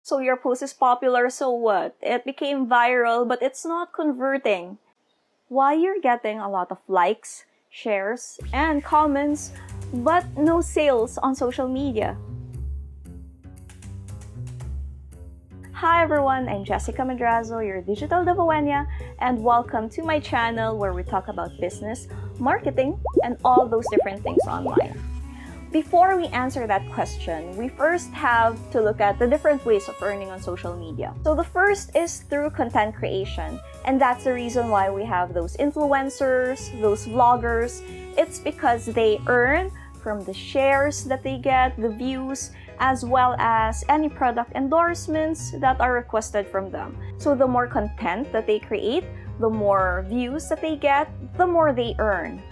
So your post is popular, so what? It became viral, but it's not converting. Why you're getting a lot of likes, shares, and comments, but no sales on social media? Hi everyone, I'm Jessica Madrazo, your digital Davawenya, and welcome to my channel where we talk about business, marketing, and all those different things online. Before we answer that question, we first have to look at the different ways of earning on social media. So the first is through content creation, and that's the reason why we have those influencers, those vloggers. It's because they earn from the shares that they get, the views, as well as any product endorsements that are requested from them. So the more content that they create, the more views that they get, the more they earn.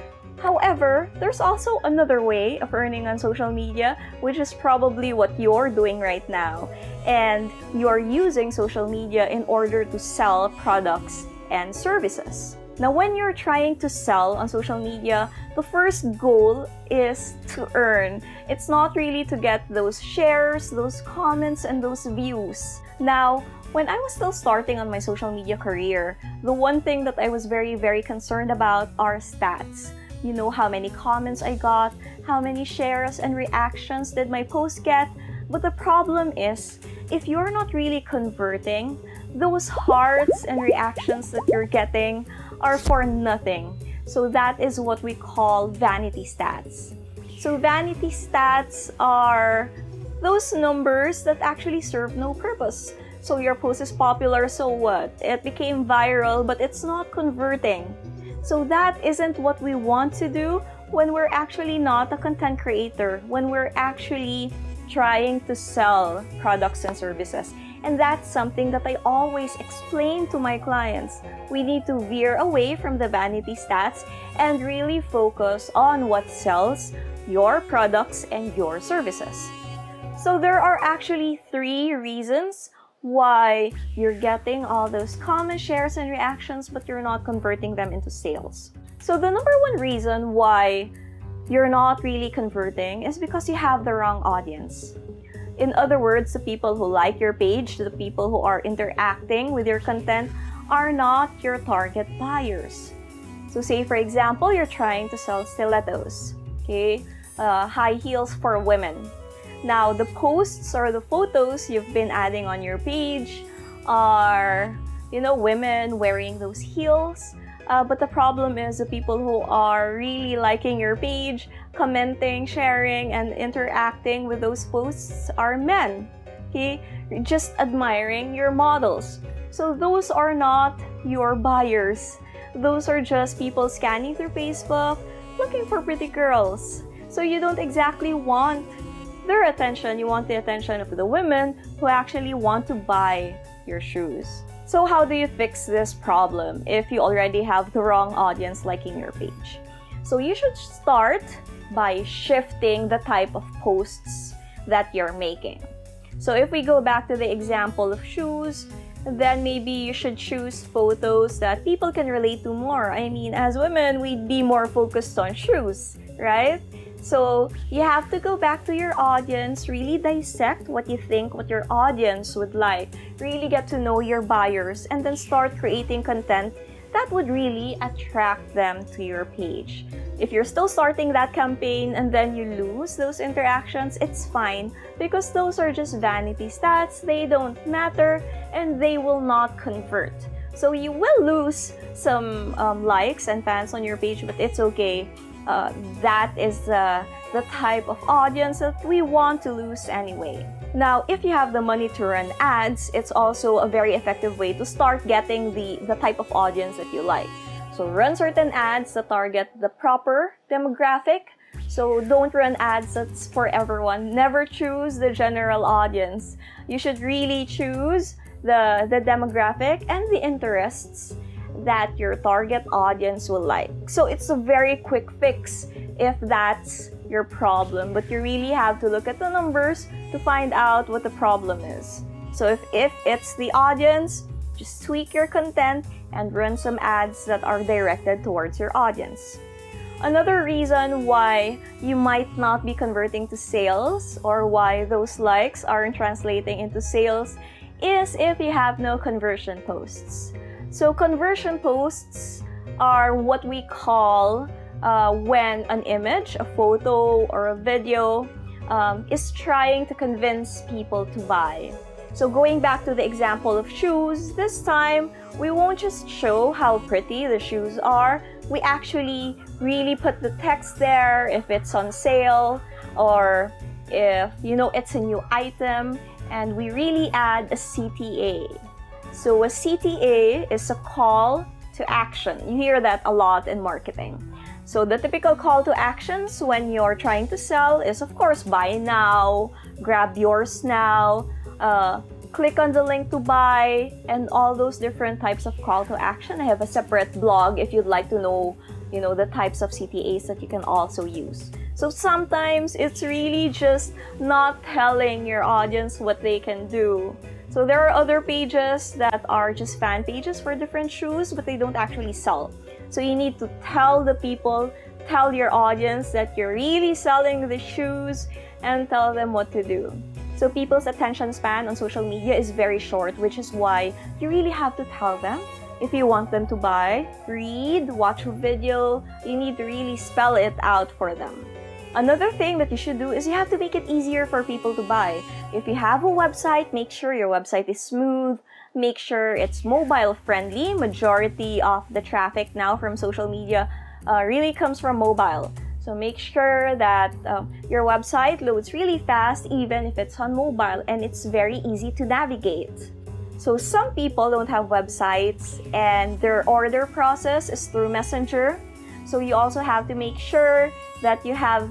However, there's also another way of earning on social media, which is probably what you're doing right now. And you're using social media in order to sell products and services. Now, when you're trying to sell on social media, the first goal is to earn. It's not really to get those shares, those comments, and those views. Now, when I was still starting on my social media career, the one thing that I was very concerned about are stats. You know, how many comments I got, how many shares and reactions did my post get. But the problem is, if you're not really converting, those hearts and reactions that you're getting are for nothing. So that is what we call vanity stats. So vanity stats are those numbers that actually serve no purpose. So your post is popular, so what? It became viral, but it's not converting. So that isn't what we want to do when we're actually not a content creator, when we're actually trying to sell products and services. And that's something that I always explain to my clients. We need to veer away from the vanity stats and really focus on what sells your products and your services. So there are actually 3 reasons why you're getting all those comments, shares, and reactions, but you're not converting them into sales. So the number 1 reason why you're not really converting is because you have the wrong audience. In other words, the people who like your page, the people who are interacting with your content are not your target buyers. So say for example, you're trying to sell stilettos, okay? High heels for women. Now, the posts or the photos you've been adding on your page are, women wearing those heels. But the problem is the people who are really liking your page, commenting, sharing, and interacting with those posts are men. Okay? You're just admiring your models. So those are not your buyers. Those are just people scanning through Facebook, looking for pretty girls. So you don't exactly want their attention. You want the attention of the women who actually want to buy your shoes. So how do you fix this problem if you already have the wrong audience liking your page? So you should start by shifting the type of posts that you're making. So if we go back to the example of shoes, then maybe you should choose photos that people can relate to more. I mean, as women, we'd be more focused on shoes, right? So you have to go back to your audience, really dissect what you think, what your audience would like, really get to know your buyers, and then start creating content that would really attract them to your page. If you're still starting that campaign and then you lose those interactions, it's fine because those are just vanity stats, they don't matter, and they will not convert. So you will lose some likes and fans on your page, but it's okay. That is the type of audience that we want to lose anyway. Now, if you have the money to run ads, it's also a very effective way to start getting the type of audience that you like. So run certain ads that target the proper demographic. So don't run ads that's for everyone. Never choose the general audience. You should really choose the demographic and the interests that your target audience will like. So it's a very quick fix if that's your problem, but you really have to look at the numbers to find out what the problem is. So if it's the audience, just tweak your content and run some ads that are directed towards your audience. Another reason why you might not be converting to sales, or why those likes aren't translating into sales, is if you have no conversion posts. So conversion posts are what we call when an image, a photo, or a video is trying to convince people to buy. So going back to the example of shoes, this time we won't just show how pretty the shoes are. We actually really put the text there if it's on sale, or if it's a new item, and we really add a CTA. So a CTA is a call to action. You hear that a lot in marketing. So the typical call to actions when you're trying to sell is, of course, buy now, grab yours now, click on the link to buy, and all those different types of call to action. I have a separate blog if you'd like to know, the types of CTAs that you can also use. So sometimes it's really just not telling your audience what they can do. So there are other pages that are just fan pages for different shoes, but they don't actually sell. So you need to tell your audience that you're really selling the shoes and tell them what to do. So people's attention span on social media is very short, which is why you really have to tell them. If you want them to buy, read, watch a video, you need to really spell it out for them. Another thing that you should do is you have to make it easier for people to buy. If you have a website, make sure your website is smooth. Make sure it's mobile friendly. Majority of the traffic now from social media really comes from mobile. So make sure that your website loads really fast, even if it's on mobile, and it's very easy to navigate. So some people don't have websites and their order process is through Messenger. So you also have to make sure that you have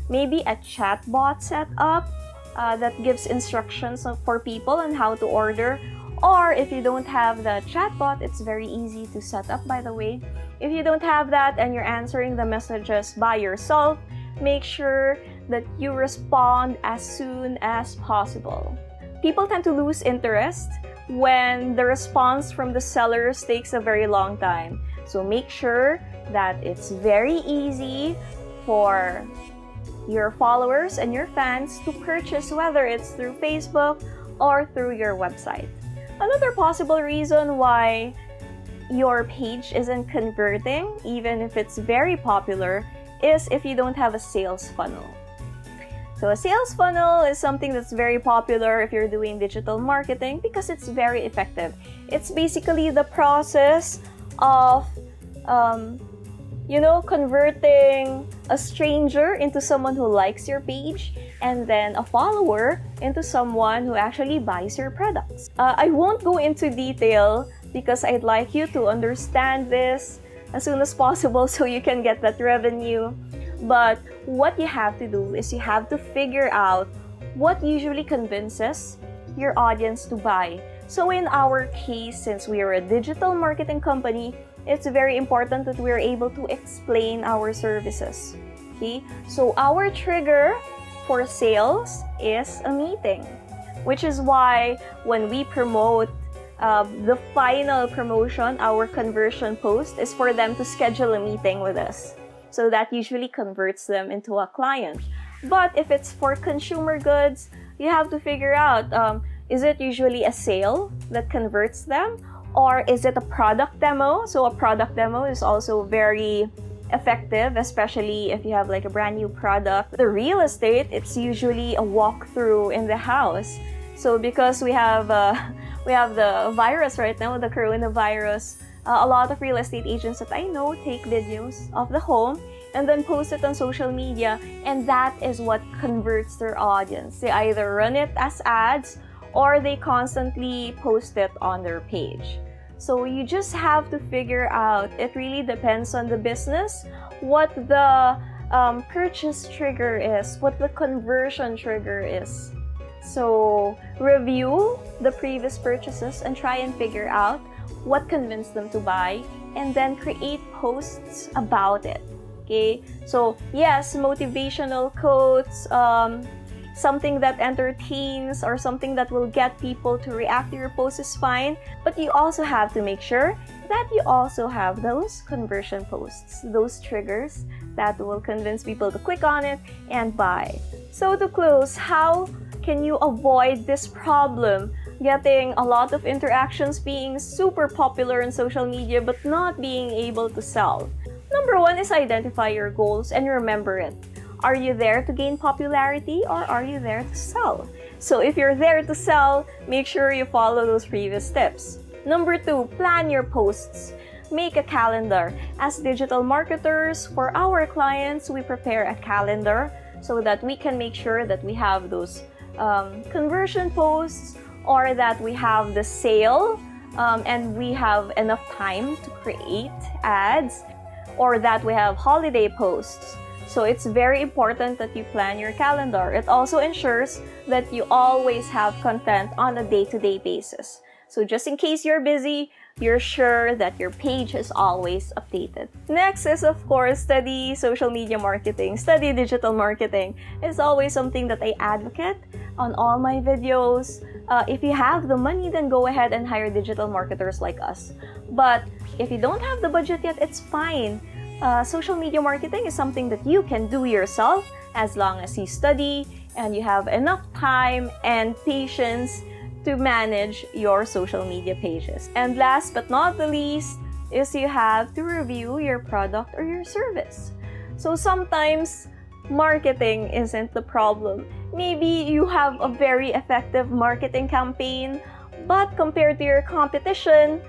maybe a chatbot set up that gives instructions for people on how to order. Or if you don't have the chatbot, it's very easy to set up, by the way. If you don't have that and you're answering the messages by yourself, make sure that you respond as soon as possible. People tend to lose interest when the response from the sellers takes a very long time. So make sure that it's very easy for your followers and your fans to purchase, whether it's through Facebook or through your website. Another possible reason why your page isn't converting, even if it's very popular, is if you don't have a sales funnel. So a sales funnel is something that's very popular if you're doing digital marketing because it's very effective. It's basically the process of converting a stranger into someone who likes your page, and then a follower into someone who actually buys your products. I won't go into detail because I'd like you to understand this as soon as possible so you can get that revenue. But what you have to do is you have to figure out what usually convinces your audience to buy. So in our case, since we are a digital marketing company, it's very important that we're able to explain our services. Okay? So our trigger for sales is a meeting, which is why when we promote the final promotion, our conversion post is for them to schedule a meeting with us. So that usually converts them into a client. But if it's for consumer goods, you have to figure out, is it usually a sale that converts them? Or is it a product demo? So a product demo is also very effective, especially if you have like a brand new product. The real estate, it's usually a walkthrough in the house. So because we have the virus right now, the coronavirus, a lot of real estate agents that I know take videos of the home and then post it on social media, and that is what converts their audience. They either run it as ads or they constantly post it on their page. So you just have to figure out, it really depends on the business, what the purchase trigger is, what the conversion trigger is. So review the previous purchases and try and figure out what convinced them to buy, and then create posts about it. Okay, so yes, motivational quotes, something that entertains or something that will get people to react to your post is fine, but you also have to make sure that you also have those conversion posts, those triggers that will convince people to click on it and buy. So to close, how can you avoid this problem? Getting a lot of interactions, being super popular in social media, but not being able to sell. Number one is identify your goals and remember it. Are you there to gain popularity or are you there to sell? So if you're there to sell, make sure you follow those previous tips. Number two, plan your posts. Make a calendar. As digital marketers, for our clients, we prepare a calendar so that we can make sure that we have those conversion posts, or that we have the sale and we have enough time to create ads, or that we have holiday posts. So it's very important that you plan your calendar. It also ensures that you always have content on a day-to-day basis. So just in case you're busy, you're sure that your page is always updated. Next is, of course, study social media marketing. Study digital marketing is always something that I advocate on all my videos. If you have the money, then go ahead and hire digital marketers like us. But if you don't have the budget yet, it's fine. Social media marketing is something that you can do yourself as long as you study and you have enough time and patience to manage your social media pages. And last but not the least is you have to review your product or your service. So sometimes marketing isn't the problem. Maybe you have a very effective marketing campaign, but compared to your competition,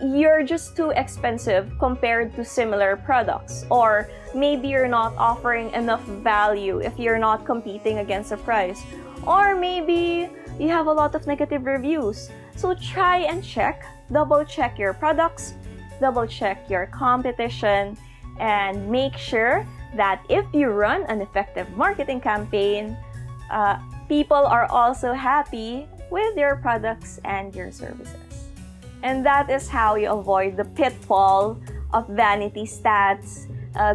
you're just too expensive compared to similar products. Or maybe you're not offering enough value if you're not competing against a price. Or maybe you have a lot of negative reviews. So try and double check your products, double check your competition, and make sure that if you run an effective marketing campaign, people are also happy with your products and your services. And that is how you avoid the pitfall of vanity stats,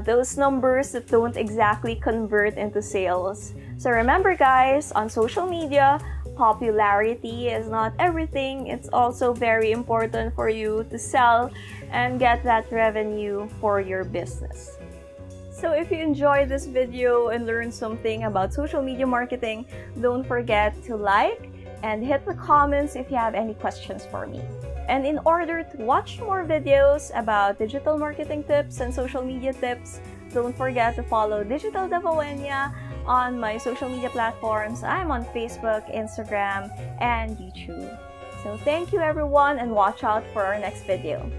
those numbers that don't exactly convert into sales. So remember guys, on social media, popularity is not everything. It's also very important for you to sell and get that revenue for your business. So if you enjoyed this video and learned something about social media marketing, don't forget to like and hit the comments if you have any questions for me. And in order to watch more videos about digital marketing tips and social media tips, don't forget to follow Digital Davawenia on my social media platforms. I'm on Facebook, Instagram, and YouTube. So thank you everyone and watch out for our next video.